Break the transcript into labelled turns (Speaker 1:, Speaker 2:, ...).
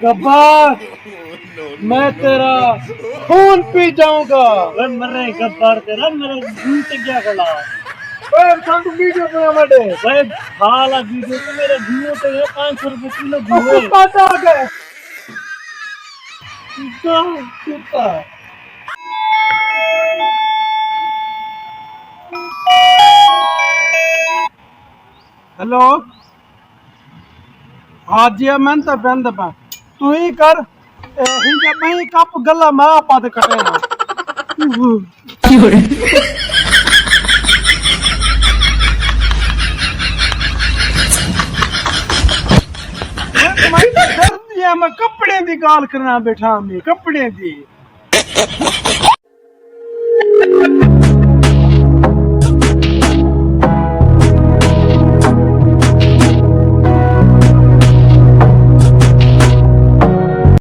Speaker 1: गब्बार मैं तेरा खून पी जाऊंगा।
Speaker 2: वे मरे गब्बर तेरा मेरे मुंह से क्या खड़ा।
Speaker 1: ओए संतु वीडियो बना मडे।
Speaker 2: वे खाला वीडियो तो मेरे घूमो तो ये 500 रुपए किलो
Speaker 1: ओ
Speaker 2: घूमे।
Speaker 1: कुत्ता आ गया। कुत्ता कुत्ता। हेलो हाँ जी मैं तो बंद पा तू ही कर ही जब मैं कप गला मैं आपा ते कटे ना मैं डर दिया मैं कपड़े दी गाल करना बैठा मैं कपड़े दी